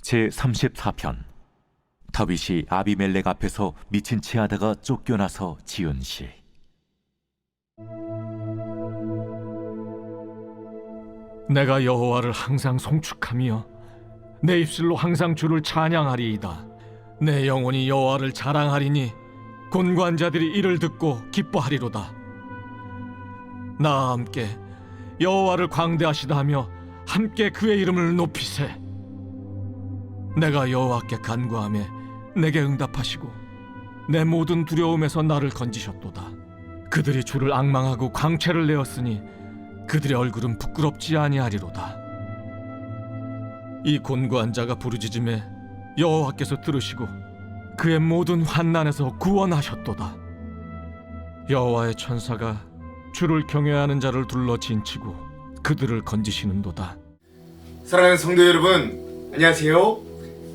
제34편. 다윗이 아비멜렉 앞에서 미친 채 하다가 쫓겨나서 지은 시. 내가 여호와를 항상 송축하며 내 입술로 항상 주를 찬양하리이다. 내 영혼이 여호와를 자랑하리니 곤고한 자들이 이를 듣고 기뻐하리로다. 나와 함께 여호와를 광대하시다 하며 함께 그의 이름을 높이세. 내가 여호와께 간구하며 내게 응답하시고 내 모든 두려움에서 나를 건지셨도다. 그들이 주를 앙망하고 광채를 내었으니 그들의 얼굴은 부끄럽지 아니하리로다. 이 곤고한 자가 부르짖음에 여호와께서 들으시고 그의 모든 환난에서 구원하셨도다. 여호와의 천사가 주를 경외하는 자를 둘러 진치고 그들을 건지시는도다. 사랑하는 성도 여러분, 안녕하세요.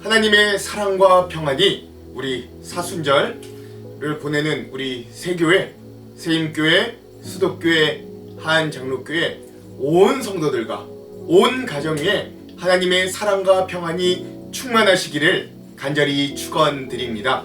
하나님의 사랑과 평안이 우리 사순절을 보내는 우리 세교회, 세임교회, 수도교회, 한장로교회 온 성도들과 온 가정 위에 하나님의 사랑과 평안이 충만하시기를 간절히 축원드립니다.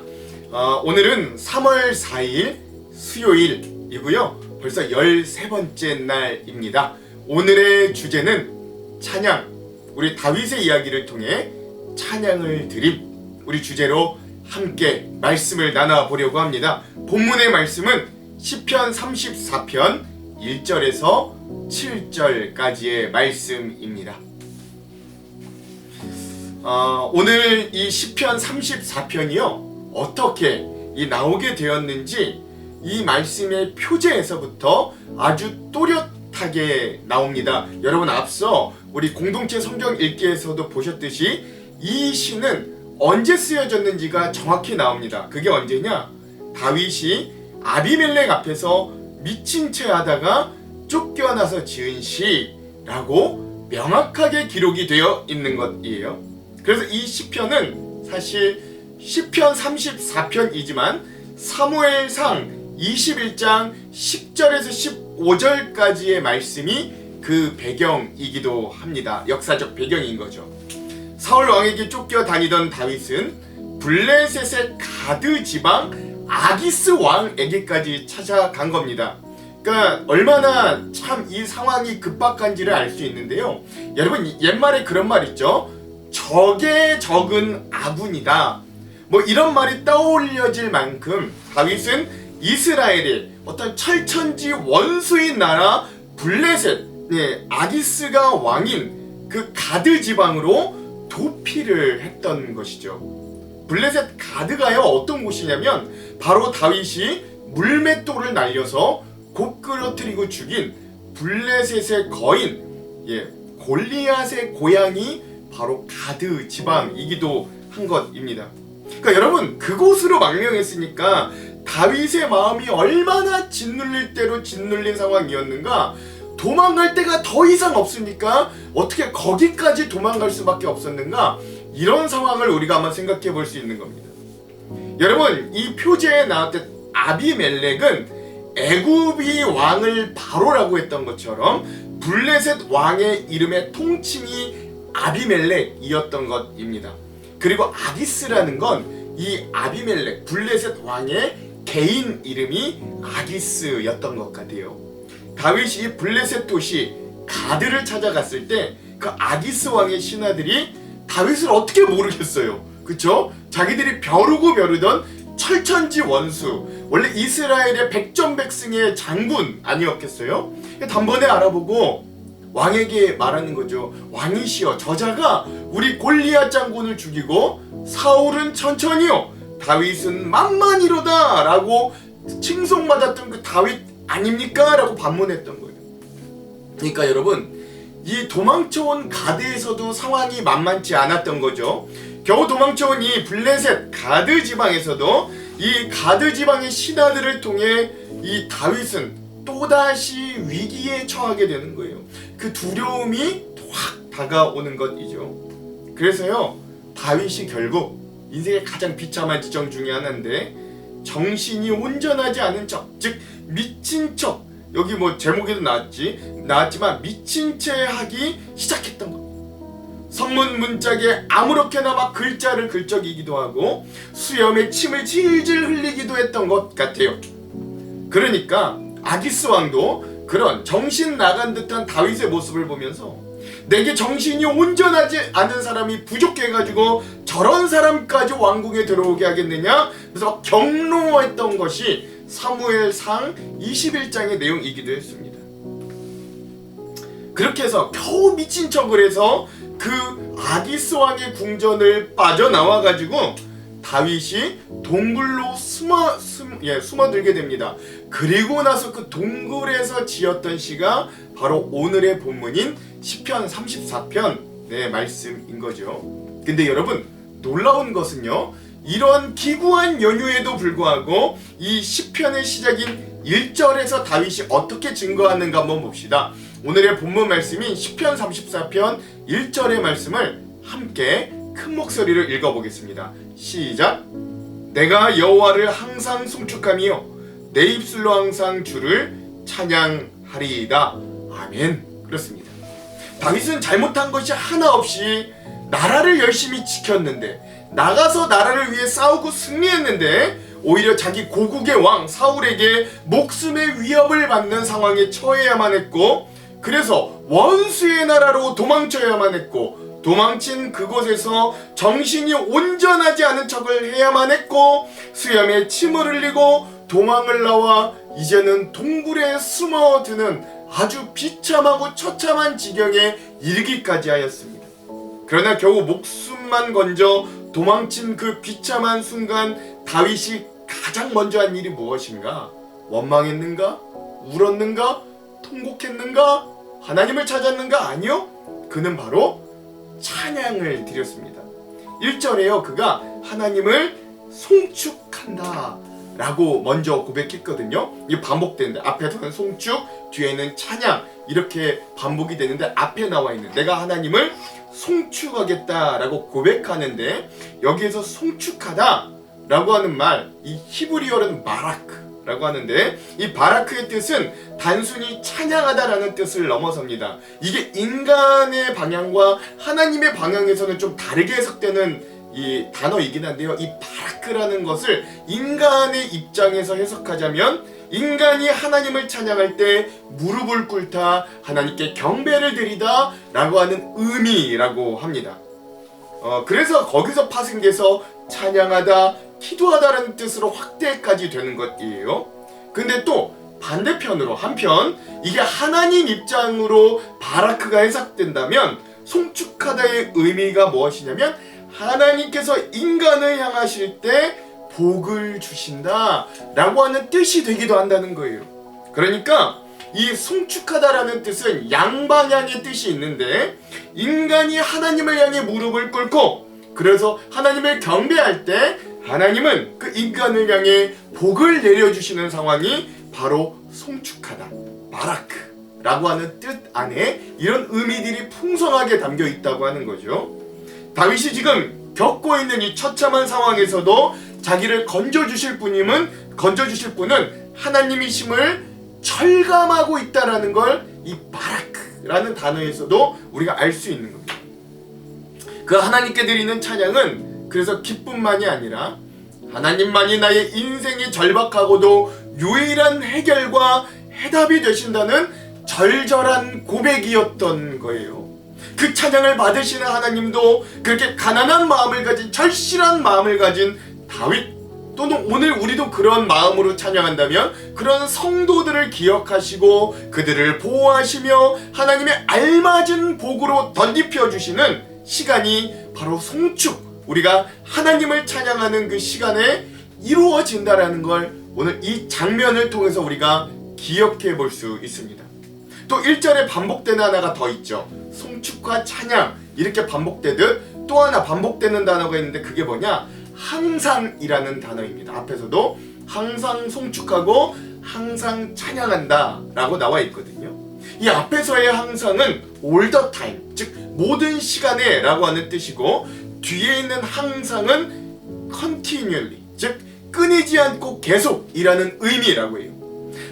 오늘은 3월 4일 수요일이고요. 벌써 13번째 날입니다. 오늘의 주제는 찬양, 우리 다윗의 이야기를 통해 찬양을 드림, 우리 주제로 함께 말씀을 나눠보려고 합니다. 본문의 말씀은 시편 34편 1절에서 7절까지의 말씀입니다. 오늘 이 시편 34편이요 어떻게 나오게 되었는지 이 말씀의 표제에서부터 아주 또렷하게 나옵니다. 여러분, 앞서 우리 공동체 성경 읽기에서도 보셨듯이 이 시는 언제 쓰여졌는지가 정확히 나옵니다. 그게 언제냐? 다윗이 아비멜렉 앞에서 미친 채 하다가 쫓겨나서 지은 시라고 명확하게 기록이 되어 있는 것이에요. 그래서 이 시편은 사실 시편 34편이지만 사무엘상 21장 10절에서 15절까지의 말씀이 그 배경이기도 합니다. 역사적 배경인 거죠. 사울 왕에게 쫓겨다니던 다윗은 블레셋의 가드 지방 아기스 왕에게까지 찾아간 겁니다. 그러니까 얼마나 참 이 상황이 급박한지를 알 수 있는데요. 여러분, 옛말에 그런 말 있죠. 적의 적은 아군이다. 뭐 이런 말이 떠올려질 만큼 다윗은 이스라엘의 어떤 철천지 원수인 나라 블레셋, 아기스가 왕인 그 가드 지방으로 도피를 했던 것이죠. 블레셋 가드가요 어떤 곳이냐면 바로 다윗이 물맷돌을 날려서 곧 끌어뜨리고 죽인 블레셋의 거인 골리앗의 고향이 바로 가드 지방이기도 한 것입니다. 그러니까 여러분, 그곳으로 망명했으니까 다윗의 마음이 얼마나 짓눌릴 대로 짓눌린 상황이었는가. 도망갈 데가 더 이상 없으니까 어떻게 거기까지 도망갈 수밖에 없었는가. 이런 상황을 우리가 한번 생각해 볼 수 있는 겁니다. 여러분, 이 표제에 나왔던 아비멜렉은 애굽이 왕을 바로라고 했던 것처럼 블레셋 왕의 이름의 통칭이 아비멜렉이었던 것입니다. 그리고 아기스라는 건 이 아비멜렉 블레셋 왕의 개인 이름이 아기스였던 것 같아요. 다윗이 이 블레셋 도시 가드를 찾아갔을 때 그 아기스 왕의 신하들이 다윗을 어떻게 모르겠어요. 그쵸? 자기들이 벼르고 벼르던 철천지 원수, 원래 이스라엘의 백전백승의 장군 아니었겠어요? 단번에 알아보고 왕에게 말하는 거죠. 왕이시여, 저자가 우리 골리앗 장군을 죽이고 사울은 천천히요 다윗은 만만이로다 라고 칭송받았던 그 다윗 아닙니까? 라고 반문했던 거예요. 그러니까 여러분, 이 도망쳐온 가드에서도 상황이 만만치 않았던 거죠. 겨우 도망쳐온 이 블레셋 가드 지방에서도 이 가드 지방의 신하들을 통해 이 다윗은 또다시 위기에 처하게 되는 거예요. 그 두려움이 확 다가오는 것이죠. 그래서요, 다윗이 결국 인생의 가장 비참한 지경 중에 하나인데 정신이 온전하지 않은 척, 즉 미친 척, 여기 뭐 제목에도 나왔지만 미친 채 하기 시작했던 것. 성문 문짝에 아무렇게나 막 글자를 긁적이기도 하고 수염에 침을 질질 흘리기도 했던 것 같아요. 그러니까 아기스 왕도 그런 정신 나간 듯한 다윗의 모습을 보면서 내게 정신이 온전하지 않은 사람이 부족해가지고 저런 사람까지 왕궁에 들어오게 하겠느냐? 그래서 경노했던 것이 사무엘상 21장의 내용이기도 했습니다. 그렇게 해서 겨우 미친 척을 해서 그 아기스 왕의 궁전을 빠져나와가지고 다윗이 동굴로 숨어들게 됩니다. 그리고 나서 그 동굴에서 지었던 시가 바로 오늘의 본문인 시편 34편 말씀인 거죠. 근데 여러분 놀라운 것은요, 이런 기구한 연휴에도 불구하고 이 시편의 시작인 1절에서 다윗이 어떻게 증거하는가 한번 봅시다. 오늘의 본문 말씀인 시편 34편 1절의 말씀을 함께 큰 목소리로 읽어보겠습니다. 시작. 내가 여호와를 항상 송축하며 내 입술로 항상 주를 찬양하리이다. 아멘. 그렇습니다. 다윗은 잘못한 것이 하나 없이 나라를 열심히 지켰는데, 나가서 나라를 위해 싸우고 승리했는데 오히려 자기 고국의 왕 사울에게 목숨의 위협을 받는 상황에 처해야만 했고, 그래서 원수의 나라로 도망쳐야만 했고, 도망친 그곳에서 정신이 온전하지 않은 척을 해야만 했고, 수염에 침을 흘리고 도망을 나와 이제는 동굴에 숨어드는 아주 비참하고 처참한 지경에 이르기까지 하였습니다. 그러나 겨우 목숨만 건져 도망친 그 비참한 순간 다윗이 가장 먼저 한 일이 무엇인가? 원망했는가? 울었는가? 통곡했는가? 하나님을 찾았는가? 아니요. 그는 바로 찬양을 드렸습니다. 1절에요. 그가 하나님을 송축한다 라고 먼저 고백했거든요. 이게 반복되는데 앞에서는 송축, 뒤에는 찬양 이렇게 반복이 되는데 앞에 나와 있는 내가 하나님을 송축하겠다 라고 고백하는데, 여기에서 송축하다 라고 하는 말, 이 히브리어로는 마라크 라고 하는데, 이 바라크의 뜻은 단순히 찬양하다라는 뜻을 넘어섭니다. 이게 인간의 방향과 하나님의 방향에서는 좀 다르게 해석되는 이 단어이긴 한데요. 이 바라크라는 것을 인간의 입장에서 해석하자면, 인간이 하나님을 찬양할 때 무릎을 꿇다, 하나님께 경배를 드리다 라고 하는 의미라고 합니다. 그래서 거기서 파생돼서 찬양하다, 기도하다라는 뜻으로 확대까지 되는 것이에요. 근데 또 반대편으로 한편 이게 하나님 입장으로 바라크가 해석된다면, 송축하다의 의미가 무엇이냐면 하나님께서 인간을 향하실 때 복을 주신다 라고 하는 뜻이 되기도 한다는 거예요. 그러니까 이 송축하다라는 뜻은 양방향의 뜻이 있는데, 인간이 하나님을 향해 무릎을 꿇고 그래서 하나님을 경배할 때 하나님은 그 인간을 향해 복을 내려주시는 상황이 바로 송축하다, 바라크라고 하는 뜻 안에 이런 의미들이 풍성하게 담겨 있다고 하는 거죠. 다윗이 지금 겪고 있는 이 처참한 상황에서도 자기를 건져주실 분은 하나님이심을 철감하고 있다라는 걸 이 바라크라는 단어에서도 우리가 알 수 있는 겁니다. 그 하나님께 드리는 찬양은 그래서 기쁨만이 아니라 하나님만이 나의 인생의 절박하고도 유일한 해결과 해답이 되신다는 절절한 고백이었던 거예요. 그 찬양을 받으시는 하나님도 그렇게 가난한 마음을 가진, 절실한 마음을 가진 다윗, 또는 오늘 우리도 그런 마음으로 찬양한다면 그런 성도들을 기억하시고 그들을 보호하시며 하나님의 알맞은 복으로 덧입혀 주시는 시간이 바로 송축, 우리가 하나님을 찬양하는 그 시간에 이루어진다라는 걸 오늘 이 장면을 통해서 우리가 기억해 볼 수 있습니다. 또 1절에 반복되는 하나가 더 있죠. 송축과 찬양 이렇게 반복되듯 또 하나 반복되는 단어가 있는데, 그게 뭐냐? 항상이라는 단어입니다. 앞에서도 항상 송축하고 항상 찬양한다 라고 나와 있거든요. 이 앞에서의 항상은 all the time, 즉 모든 시간에 라고 하는 뜻이고, 뒤에 있는 항상은 continually, 즉 끊이지 않고 계속이라는 의미라고 해요.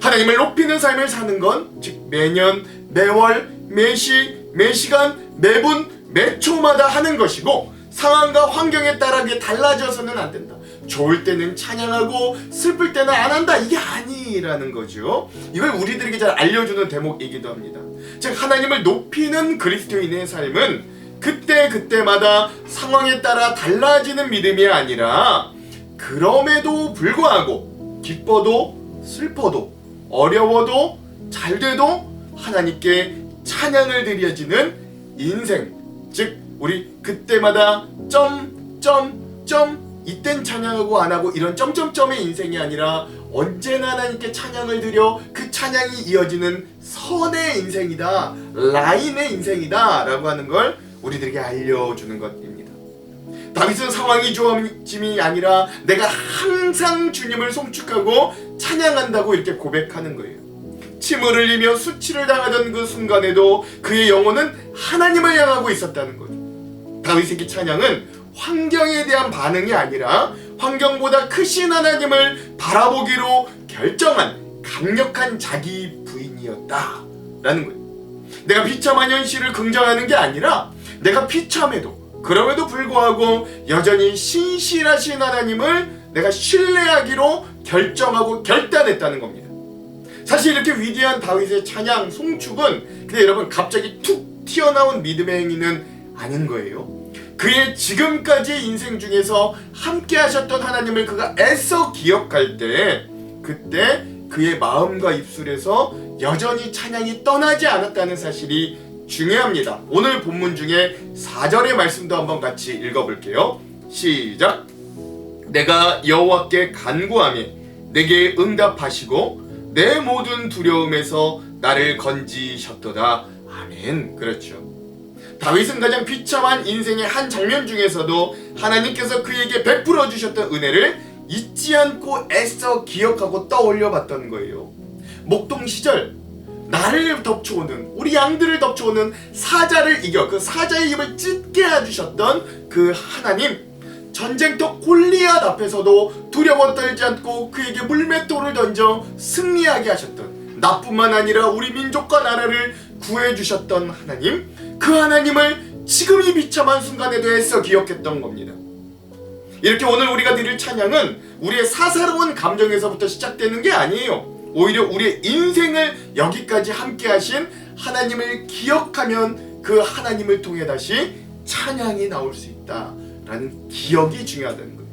하나님을 높이는 삶을 사는 건 즉 매년, 매월, 매시, 매시간, 매분, 매 초마다 하는 것이고 상황과 환경에 따라 그게 달라져서는 안 된다. 좋을 때는 찬양하고 슬플 때는 안 한다. 이게 아니라는 거죠. 이걸 우리들에게 잘 알려주는 대목이기도 합니다. 즉 하나님을 높이는 그리스도인의 삶은 그때마다 상황에 따라 달라지는 믿음이 아니라 그럼에도 불구하고 기뻐도 슬퍼도 어려워도 잘돼도 하나님께 찬양을 드려지는 인생, 즉 우리 그때마다 이땐 찬양하고 안하고 이런 점점점의 인생이 아니라 언제나 하나님께 찬양을 드려 그 찬양이 이어지는 선의 인생이다, 라인의 인생이다 라고 하는 걸 우리들에게 알려주는 것입니다. 다윗은 상황이 좋아짐이 아니라 내가 항상 주님을 송축하고 찬양한다고 이렇게 고백하는 거예요. 침을 흘리며 수치를 당하던 그 순간에도 그의 영혼은 하나님을 향하고 있었다는 거죠. 다윗의 찬양은 환경에 대한 반응이 아니라 환경보다 크신 하나님을 바라보기로 결정한 강력한 자기 부인이었다라는 거예요. 내가 비참한 현실을 긍정하는 게 아니라 내가 비참해도 그럼에도 불구하고 여전히 신실하신 하나님을 내가 신뢰하기로 결정하고 결단했다는 겁니다. 사실 이렇게 위대한 다윗의 찬양, 송축은 근데 여러분 갑자기 툭 튀어나온 믿음의 행위는 아닌 거예요. 그의 지금까지의 인생 중에서 함께 하셨던 하나님을 그가 애써 기억할 때 그때 그의 마음과 입술에서 여전히 찬양이 떠나지 않았다는 사실이 중요합니다. 오늘 본문 중에 4절의 말씀도 한번 같이 읽어볼게요. 시작. 내가 여호와께 간구하며 내게 응답하시고 내 모든 두려움에서 나를 건지셨도다. 아멘. 그렇죠. 다윗은 가장 비참한 인생의 한 장면 중에서도 하나님께서 그에게 베풀어 주셨던 은혜를 잊지 않고 애써 기억하고 떠올려 봤던 거예요. 목동 시절 나를 덮쳐오는, 우리 양들을 덮쳐오는 사자를 이겨 그 사자의 입을 찢게 해주셨던 그 하나님, 전쟁터 골리앗 앞에서도 두려워 떨지 않고 그에게 물맷돌을 던져 승리하게 하셨던, 나뿐만 아니라 우리 민족과 나라를 구해주셨던 하나님, 그 하나님을 지금 이 비참한 순간에도 애써 기억했던 겁니다. 이렇게 오늘 우리가 드릴 찬양은 우리의 사사로운 감정에서부터 시작되는 게 아니에요. 오히려 우리의 인생을 여기까지 함께 하신 하나님을 기억하면 그 하나님을 통해 다시 찬양이 나올 수 있다라는 기억이 중요하다는 거예요.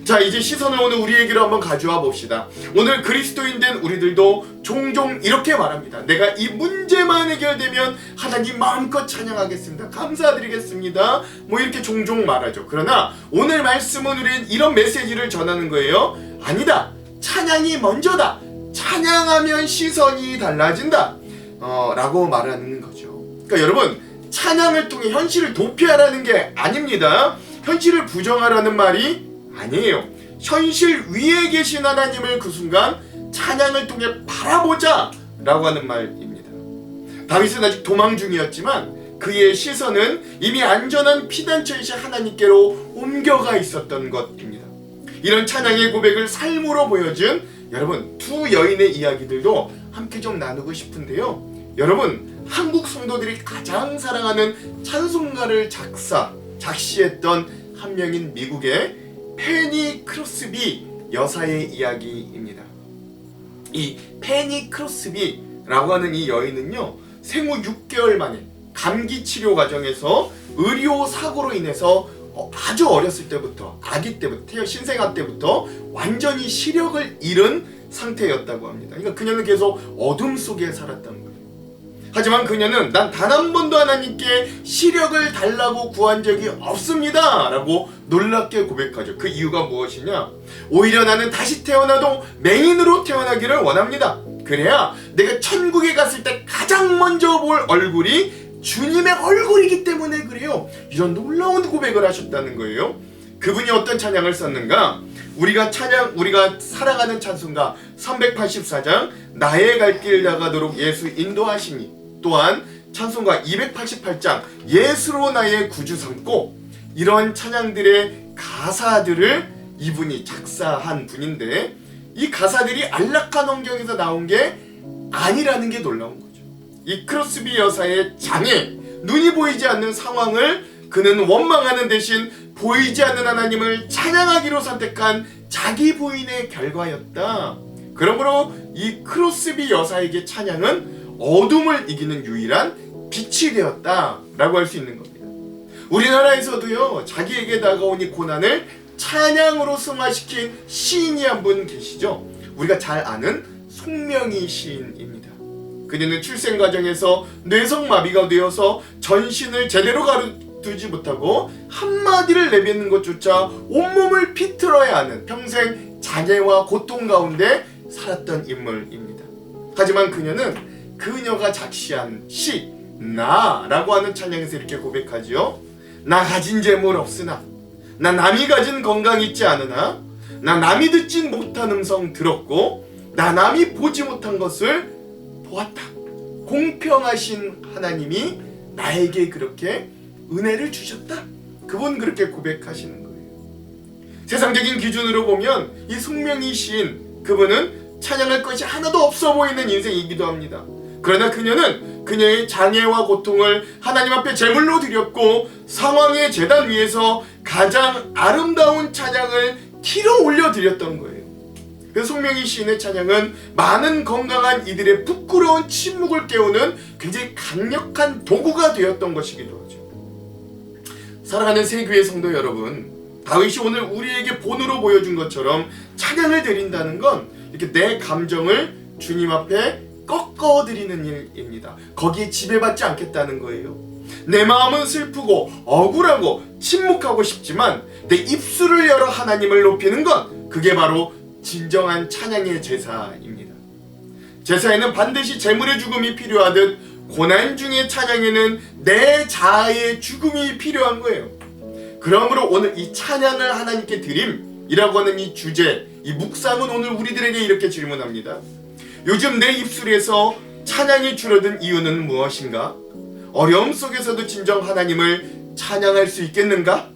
자, 이제 시선을 오늘 우리에게로 한번 가져와 봅시다. 오늘 그리스도인 된 우리들도 종종 이렇게 말합니다. 내가 이 문제만 해결되면 하나님 마음껏 찬양하겠습니다. 감사드리겠습니다. 뭐 이렇게 종종 말하죠. 그러나 오늘 말씀은 우리는 이런 메시지를 전하는 거예요. 아니다. 찬양이 먼저다. 찬양하면 시선이 달라진다. 라고 말하는 거죠. 그러니까 여러분, 찬양을 통해 현실을 도피하라는 게 아닙니다. 현실을 부정하라는 말이 아니에요. 현실 위에 계신 하나님을 그 순간 찬양을 통해 바라보자 라고 하는 말입니다. 다윗은 아직 도망 중이었지만 그의 시선은 이미 안전한 피난처이신 하나님께로 옮겨가 있었던 것입니다. 이런 찬양의 고백을 삶으로 보여준 여러분 두 여인의 이야기들도 함께 좀 나누고 싶은데요. 여러분, 한국 성도들이 가장 사랑하는 찬송가를 작시했던 한 명인 미국의 페니 크로스비 여사의 이야기입니다. 이 페니 크로스비라고 하는 이 여인은요, 생후 6개월 만에 감기 치료 과정에서 의료 사고로 인해서 아주 어렸을 때부터, 아기 때부터, 신생아 때부터 완전히 시력을 잃은 상태였다고 합니다. 그러니까 그녀는 계속 어둠 속에 살았던 거예요. 하지만 그녀는 난 단 한 번도 하나님께 시력을 달라고 구한 적이 없습니다 라고 놀랍게 고백하죠. 그 이유가 무엇이냐? 오히려 나는 다시 태어나도 맹인으로 태어나기를 원합니다. 그래야 내가 천국에 갔을 때 가장 먼저 볼 얼굴이 주님의 얼굴이기 때문에 그래요. 이런 놀라운 고백을 하셨다는 거예요. 그분이 어떤 찬양을 썼는가? 우리가 사랑하는 찬송가 384장 나의 갈 길 나가도록 예수 인도하시니, 또한 찬송가 288장 예수로 나의 구주 삼고, 이런 찬양들의 가사들을 이분이 작사한 분인데 이 가사들이 안락한 환경에서 나온 게 아니라는 게 놀라운 거죠. 이 크로스비 여사의 장애, 눈이 보이지 않는 상황을 그는 원망하는 대신 보이지 않는 하나님을 찬양하기로 선택한 자기 부인의 결과였다. 그러므로 이 크로스비 여사에게 찬양은 어둠을 이기는 유일한 빛이 되었다 라고 할 수 있는 겁니다. 우리나라에서도요, 자기에게 다가온 이 고난을 찬양으로 승화시킨 시인이 한 분 계시죠. 우리가 잘 아는 송명희 시인입니다. 그녀는 출생 과정에서 뇌성마비가 되어서 전신을 제대로 가르두지 못하고 한마디를 내뱉는 것조차 온몸을 비틀어야 하는 평생 장애와 고통 가운데 살았던 인물입니다. 하지만 그녀는 그녀가 작시한 시 나라고 하는 찬양에서 이렇게 고백하지요. 나 가진 재물 없으나, 나 남이 가진 건강 있지 않으나, 나 남이 듣진 못한 음성 들었고, 나 남이 보지 못한 것을 보았다. 공평하신 하나님이 나에게 그렇게 은혜를 주셨다. 그분 그렇게 고백하시는 거예요. 세상적인 기준으로 보면 이 송명희 시인, 그분은 찬양할 것이 하나도 없어 보이는 인생이기도 합니다. 그러나 그녀는 그녀의 장애와 고통을 하나님 앞에 제물로 드렸고 상황의 제단 위에서 가장 아름다운 찬양을 길어 올려 드렸던 거예요. 그래서 송명희 시인의 찬양은 많은 건강한 이들의 부끄러운 침묵을 깨우는 굉장히 강력한 도구가 되었던 것이기도 하죠. 사랑하는 새교회 성도 여러분, 다윗이 오늘 우리에게 본으로 보여준 것처럼 찬양을 드린다는 건 이렇게 내 감정을 주님 앞에 꺾어드리는 일입니다. 거기에 지배받지 않겠다는 거예요. 내 마음은 슬프고 억울하고 침묵하고 싶지만 내 입술을 열어 하나님을 높이는 것, 그게 바로 진정한 찬양의 제사입니다. 제사에는 반드시 제물의 죽음이 필요하듯 고난 중의 찬양에는 내 자아의 죽음이 필요한 거예요. 그러므로 오늘 이 찬양을 하나님께 드림이라고 하는 이 주제, 이 묵상은 오늘 우리들에게 이렇게 질문합니다. 요즘 내 입술에서 찬양이 줄어든 이유는 무엇인가? 어려움 속에서도 진정 하나님을 찬양할 수 있겠는가?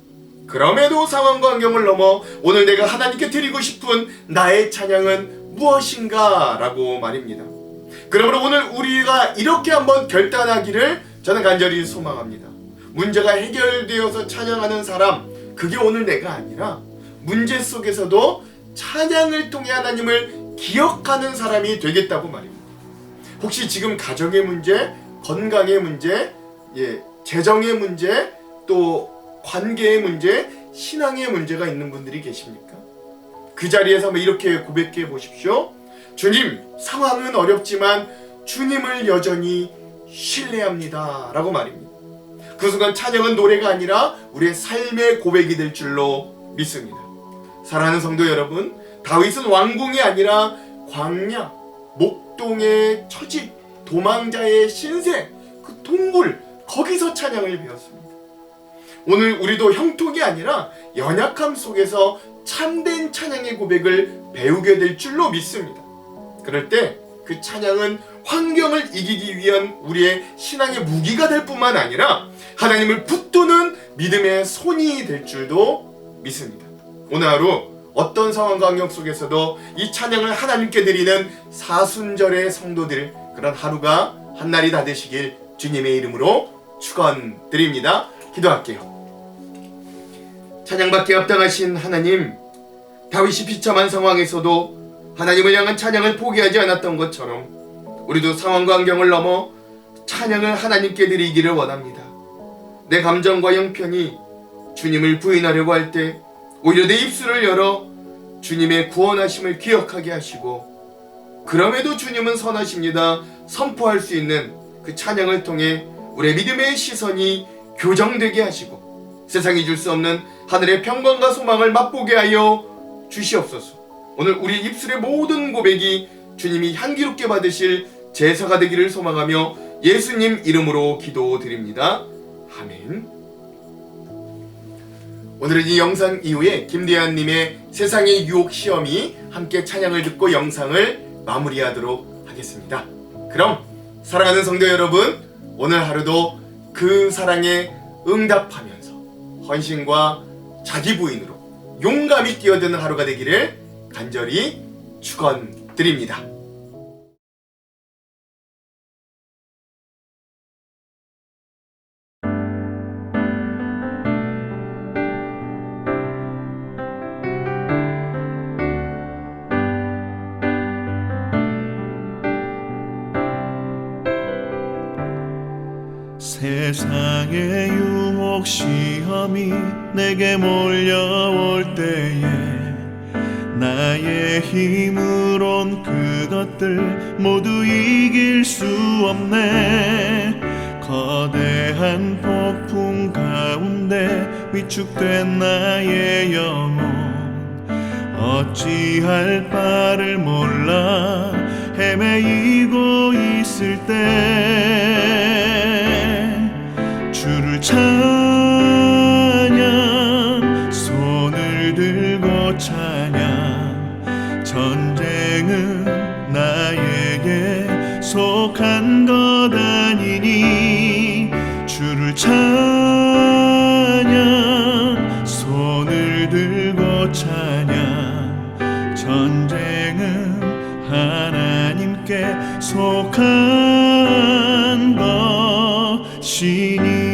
그럼에도 상황과 환경을 넘어 오늘 내가 하나님께 드리고 싶은 나의 찬양은 무엇인가? 라고 말입니다. 그러므로 오늘 우리가 이렇게 한번 결단하기를 저는 간절히 소망합니다. 문제가 해결되어서 찬양하는 사람, 그게 오늘 내가 아니라 문제 속에서도 찬양을 통해 하나님을 기억하는 사람이 되겠다고 말입니다. 혹시 지금 가정의 문제, 건강의 문제, 재정의 문제, 또 관계의 문제, 신앙의 문제가 있는 분들이 계십니까? 그 자리에서 한번 이렇게 고백해 보십시오. 주님, 상황은 어렵지만 주님을 여전히 신뢰합니다 라고 말입니다. 그 순간 찬양은 노래가 아니라 우리의 삶의 고백이 될 줄로 믿습니다. 사랑하는 성도 여러분, 다윗은 왕궁이 아니라 광야, 목동의 처집, 도망자의 신세, 그 동굴, 거기서 찬양을 배웠습니다. 오늘 우리도 형통이 아니라 연약함 속에서 참된 찬양의 고백을 배우게 될 줄로 믿습니다. 그럴 때 그 찬양은 환경을 이기기 위한 우리의 신앙의 무기가 될 뿐만 아니라 하나님을 붙드는 믿음의 손이 될 줄도 믿습니다. 오늘 하루 어떤 상황과 환경 속에서도 이 찬양을 하나님께 드리는 사순절의 성도들, 그런 하루가 한날이 다 되시길 주님의 이름으로 축원드립니다. 기도할게요. 찬양받기에 합당하신 하나님, 다윗이 비참한 상황에서도 하나님을 향한 찬양을 포기하지 않았던 것처럼 우리도 상황과 환경을 넘어 찬양을 하나님께 드리기를 원합니다. 내 감정과 형편이 주님을 부인하려고 할 때 오히려 내 입술을 열어 주님의 구원하심을 기억하게 하시고, 그럼에도 주님은 선하십니다 선포할 수 있는 그 찬양을 통해 우리의 믿음의 시선이 교정되게 하시고 세상이 줄 수 없는 하늘의 평강과 소망을 맛보게 하여 주시옵소서. 오늘 우리 입술의 모든 고백이 주님이 향기롭게 받으실 제사가 되기를 소망하며 예수님 이름으로 기도드립니다. 아멘. 오늘은 이 영상 이후에 김대한님의 세상의 유혹 시험이 함께 찬양을 듣고 영상을 마무리하도록 하겠습니다. 그럼 사랑하는 성도 여러분, 오늘 하루도 그 사랑에 응답하면서 헌신과 자기 부인으로 용감히 뛰어드는 하루가 되기를 간절히 축원드립니다. 세상의 유혹 시험이 내게 몰려올 때에 나의 힘으론 그것들 모두 이길 수 없네. 거대한 폭풍 가운데 위축된 나의 영혼 어찌할 바를 몰라 헤매이고 있을 때 주를 찬양 손을 들고 찬양 전쟁은 나에게 속한 것 아니니 주를 찬양 손을 들고 찬양 전쟁은 하나님께 속한 것이니.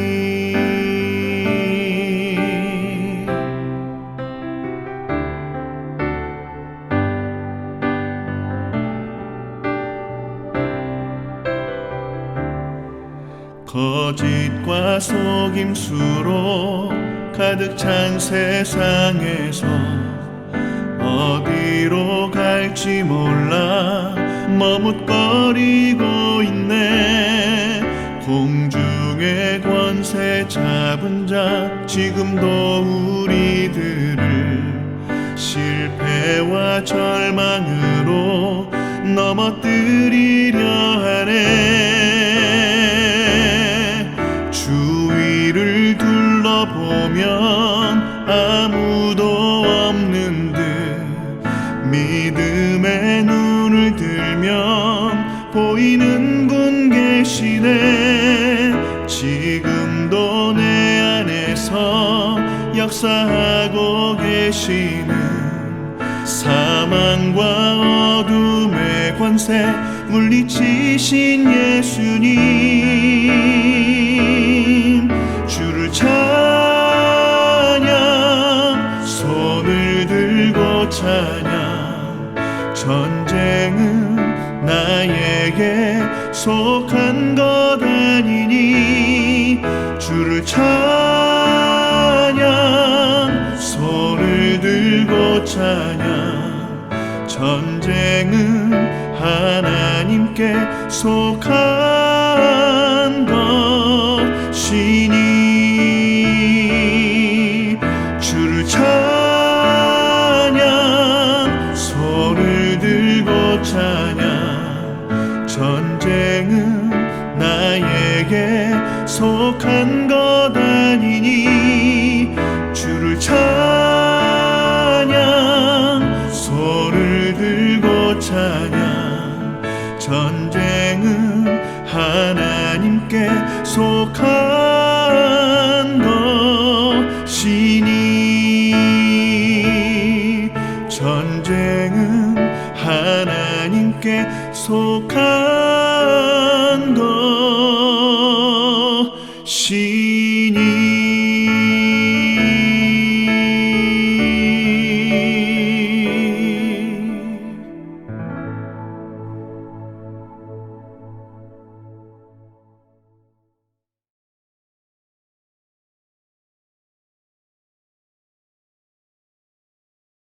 거짓과 속임수로 가득 찬 세상에서 어디로 갈지 몰라 머뭇거리고 있네. 공중의 권세 잡은 자 지금도 우리들을 실패와 절망으로 넘어뜨리려 하네. 주위를 둘러보면 아무도 없는 듯 믿음의 눈을 들면 보이는 분 계시네. 지금도 내 안에서 역사하고 계시는 사망과 어둠의 권세 물리치신 예수님 주를 찬양 손을 들고 찬양 전쟁은 나에게 속한 것 아니니 주를 찬양 손을 들고 찬양 전쟁은 하나님께 속한 것이니 주를 찬양 손을 들고 찬양 전쟁은 나에게 속한 것 아니니 주를 찬양 손을 들고 찬양 전쟁은 하나님께 속한 것이니 전쟁은 하나님께 속한 것